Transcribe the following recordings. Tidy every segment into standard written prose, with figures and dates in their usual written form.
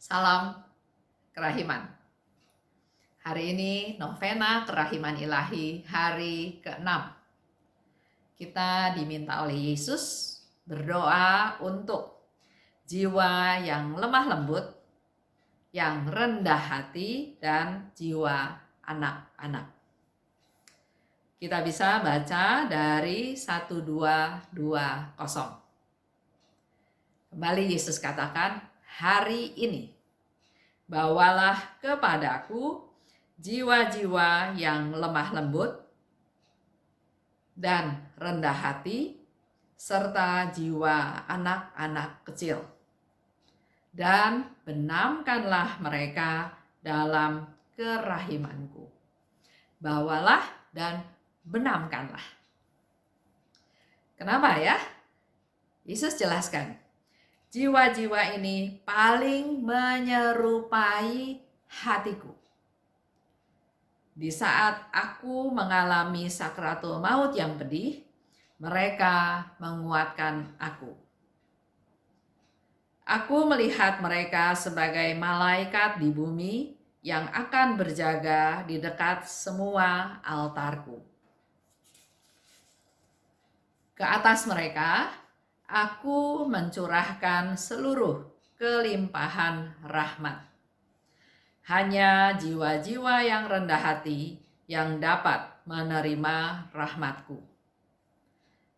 Salam kerahiman. Hari ini novena kerahiman ilahi hari ke-6. Kita diminta oleh Yesus berdoa untuk jiwa yang lemah lembut, yang rendah hati, dan jiwa anak-anak. Kita bisa baca dari 1220. Kembali Yesus katakan, hari ini bawalah kepadaku jiwa-jiwa yang lemah lembut dan rendah hati, serta jiwa anak-anak kecil. Dan benamkanlah mereka dalam kerahimanku. Bawalah dan benamkanlah. Kenapa ya? Yesus jelaskan. Jiwa-jiwa ini paling menyerupai hatiku. Di saat aku mengalami sakratul maut yang pedih, mereka menguatkan aku. Aku melihat mereka sebagai malaikat di bumi yang akan berjaga di dekat semua altarku. Ke atas mereka, aku mencurahkan seluruh kelimpahan rahmat. Hanya jiwa-jiwa yang rendah hati yang dapat menerima rahmatku.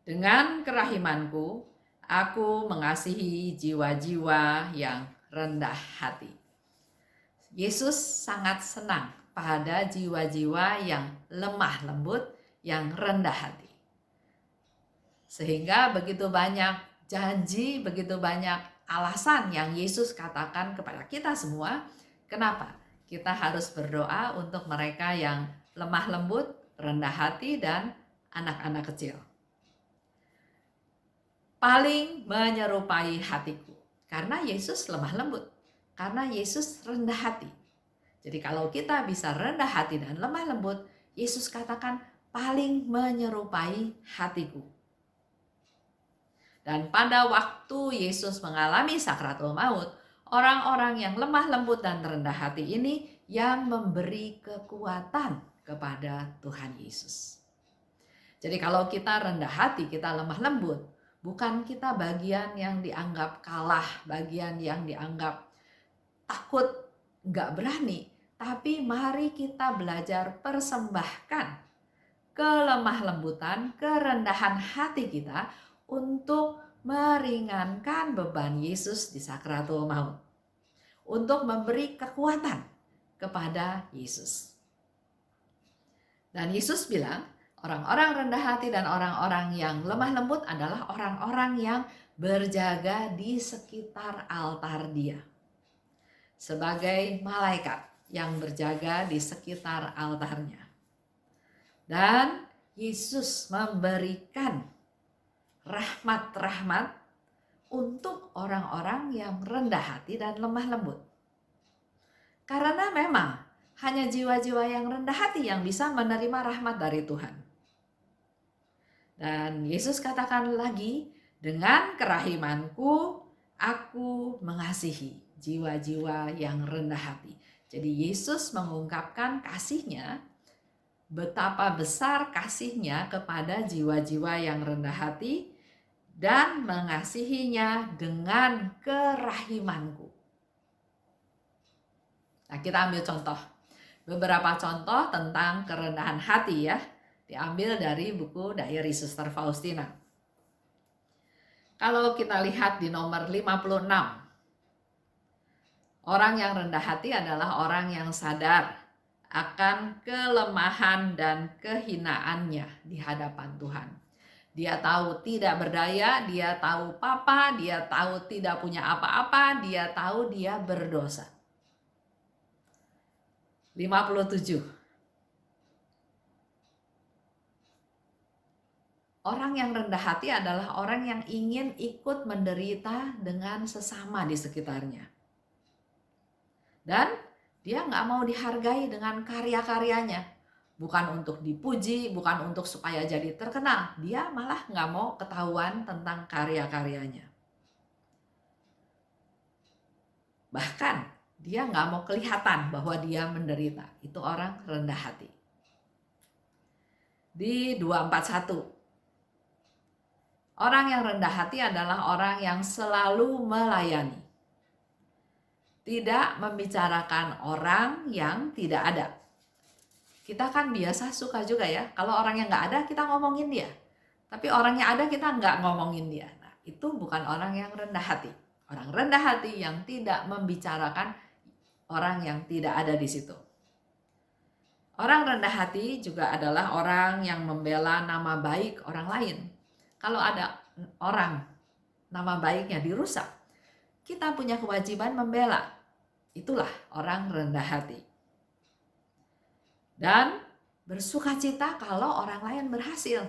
Dengan kerahimanku, aku mengasihi jiwa-jiwa yang rendah hati. Yesus sangat senang pada jiwa-jiwa yang lemah lembut, yang rendah hati. Sehingga begitu banyak janji, begitu banyak alasan yang Yesus katakan kepada kita semua. Kenapa? Kita harus berdoa untuk mereka yang lemah lembut, rendah hati, dan anak-anak kecil. Paling menyerupai hatiku. Karena Yesus lemah lembut. Karena Yesus rendah hati. Jadi kalau kita bisa rendah hati dan lemah lembut, Yesus katakan paling menyerupai hatiku. Dan pada waktu Yesus mengalami sakratul maut, orang-orang yang lemah lembut dan rendah hati ini yang memberi kekuatan kepada Tuhan Yesus. Jadi kalau kita rendah hati, kita lemah lembut, bukan kita bagian yang dianggap kalah, bagian yang dianggap takut, nggak berani, tapi mari kita belajar persembahkan kelemah lembutan, kerendahan hati kita untuk meringankan beban Yesus di sakratul maut. Untuk memberi kekuatan kepada Yesus. Dan Yesus bilang, orang-orang rendah hati dan orang-orang yang lemah lembut adalah orang-orang yang berjaga di sekitar altar Dia. Sebagai malaikat yang berjaga di sekitar altarnya. Dan Yesus memberikan rahmat-rahmat untuk orang-orang yang rendah hati dan lemah lembut. Karena memang hanya jiwa-jiwa yang rendah hati yang bisa menerima rahmat dari Tuhan. Dan Yesus katakan lagi, dengan kerahimanku aku mengasihi jiwa-jiwa yang rendah hati. Jadi Yesus mengungkapkan kasihnya, betapa besar kasihnya kepada jiwa-jiwa yang rendah hati dan mengasihinya dengan kerahimanku. Nah, kita ambil contoh. Beberapa contoh tentang kerendahan hati ya. Diambil dari buku Diary Suster Faustina. Kalau kita lihat di nomor 56. Orang yang rendah hati adalah orang yang sadar akan kelemahan dan kehinaannya di hadapan Tuhan. Dia tahu tidak berdaya, dia tahu papa, dia tahu tidak punya apa-apa, dia tahu dia berdosa. 57. Orang yang rendah hati adalah orang yang ingin ikut menderita dengan sesama di sekitarnya. Dan dia nggak mau dihargai dengan karya-karyanya. Bukan untuk dipuji, bukan untuk supaya jadi terkenal. Dia malah nggak mau ketahuan tentang karya-karyanya. Bahkan dia nggak mau kelihatan bahwa dia menderita. Itu orang rendah hati. Di 241, orang yang rendah hati adalah orang yang selalu melayani, tidak membicarakan orang yang tidak ada. Kita kan biasa suka juga ya, kalau orang yang nggak ada kita ngomongin dia, tapi orang yang ada kita nggak ngomongin dia. Nah, itu bukan orang yang rendah hati. Orang rendah hati yang tidak membicarakan orang yang tidak ada di situ. Orang rendah hati juga adalah orang yang membela nama baik orang lain. Kalau ada orang nama baiknya dirusak, kita punya kewajiban membela. Itulah orang rendah hati. Dan bersukacita kalau orang lain berhasil.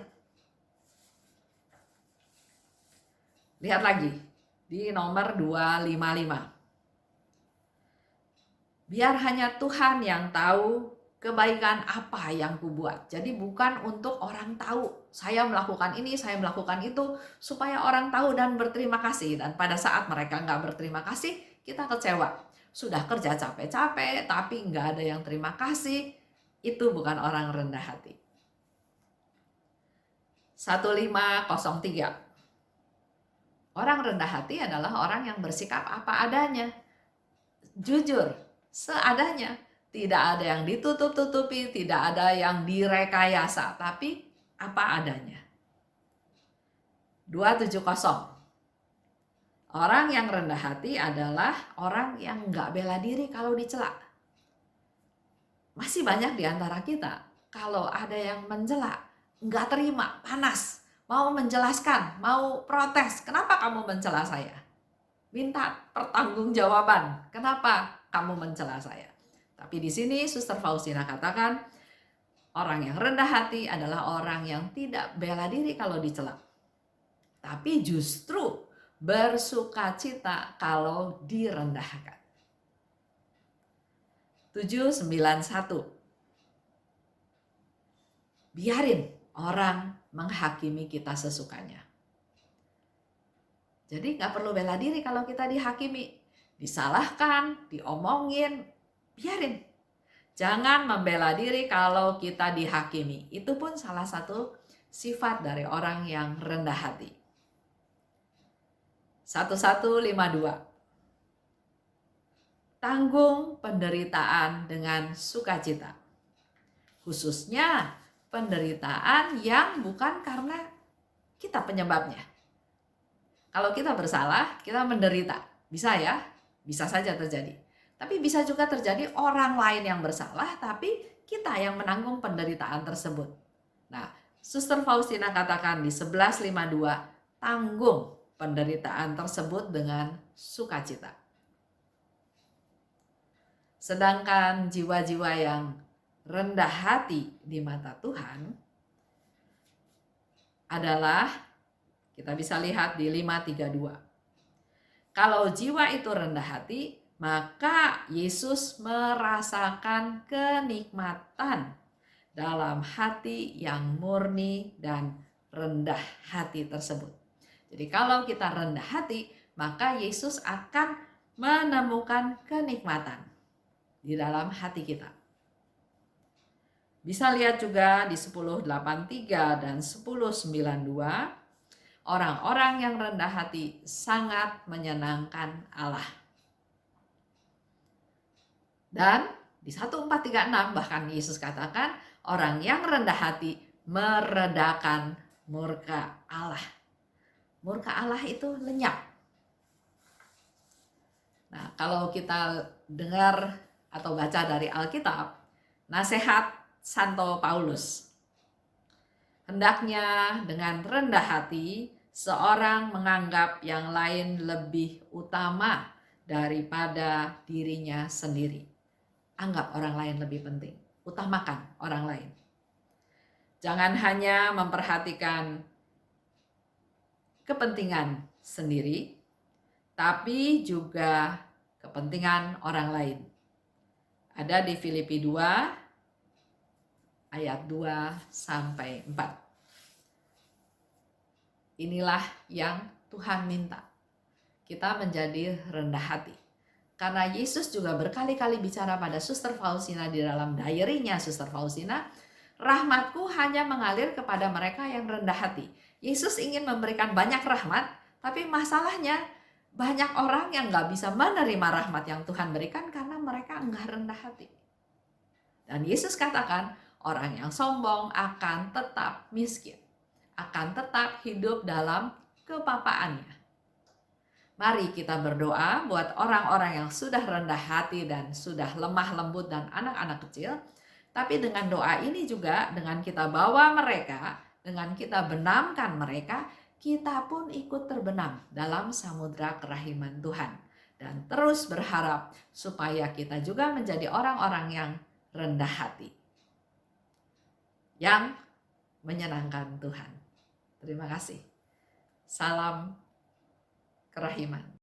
Lihat lagi di nomor 255. Biar hanya Tuhan yang tahu kebaikan apa yang kubuat. Jadi bukan untuk orang tahu saya melakukan ini, saya melakukan itu, supaya orang tahu dan berterima kasih. Dan pada saat mereka nggak berterima kasih, kita kecewa. Sudah kerja capek-capek tapi nggak ada yang terima kasih. Itu bukan orang rendah hati. 1503. Orang rendah hati adalah orang yang bersikap apa adanya, jujur, seadanya. Tidak ada yang ditutup-tutupi, tidak ada yang direkayasa, tapi apa adanya. 270. Orang yang rendah hati adalah orang yang nggak bela diri kalau dicela. Masih banyak di antara kita, kalau ada yang mencela, nggak terima, panas, mau menjelaskan, mau protes. Kenapa kamu mencela saya? Minta pertanggungjawaban. Kenapa kamu mencela saya? Tapi di sini Suster Faustina katakan, orang yang rendah hati adalah orang yang tidak bela diri kalau dicela, tapi justru bersukacita kalau direndahkan. 791. Biarin orang menghakimi kita sesukanya. Jadi nggak perlu bela diri kalau kita dihakimi, disalahkan, diomongin, biarin. Jangan membela diri kalau kita dihakimi. Itu pun salah satu sifat dari orang yang rendah hati. 1152. Tanggung penderitaan dengan sukacita. Khususnya penderitaan yang bukan karena kita penyebabnya. Kalau kita bersalah, kita menderita. Bisa ya? Bisa saja terjadi. Tapi bisa juga terjadi orang lain yang bersalah, tapi kita yang menanggung penderitaan tersebut. Nah, Suster Faustina katakan di 1152, tanggung penderitaan tersebut dengan sukacita. Sedangkan jiwa-jiwa yang rendah hati di mata Tuhan adalah, kita bisa lihat di 532. Kalau jiwa itu rendah hati, maka Yesus merasakan kenikmatan dalam hati yang murni dan rendah hati tersebut. Jadi kalau kita rendah hati, maka Yesus akan menemukan kenikmatan di dalam hati kita. Bisa lihat juga di 1083 dan 1092, orang-orang yang rendah hati sangat menyenangkan Allah. Dan di 1436 bahkan Yesus katakan, orang yang rendah hati meredakan murka Allah. Murka Allah itu lenyap. Nah, kalau kita dengar atau baca dari Alkitab, nasihat Santo Paulus, hendaknya dengan rendah hati seorang menganggap yang lain lebih utama daripada dirinya sendiri. Anggap orang lain lebih penting. Utamakan orang lain. Jangan hanya memperhatikan kepentingan sendiri, tapi juga kepentingan orang lain. Ada di Filipi 2 ayat 2-4. Inilah yang Tuhan minta. Kita menjadi rendah hati. Karena Yesus juga berkali-kali bicara pada Suster Faustina di dalam diary-nya Suster Faustina, rahmatku hanya mengalir kepada mereka yang rendah hati. Yesus ingin memberikan banyak rahmat, tapi masalahnya banyak orang yang gak bisa menerima rahmat yang Tuhan berikan karena mereka enggak rendah hati. Dan Yesus katakan, orang yang sombong akan tetap miskin, akan tetap hidup dalam kepapaannya. Mari kita berdoa buat orang-orang yang sudah rendah hati dan sudah lemah lembut dan anak-anak kecil. Tapi dengan doa ini juga, dengan kita bawa mereka, dengan kita benamkan mereka, kita pun ikut terbenam dalam samudra kerahiman Tuhan. Dan terus berharap supaya kita juga menjadi orang-orang yang rendah hati, yang menyenangkan Tuhan. Terima kasih. Salam kerahiman.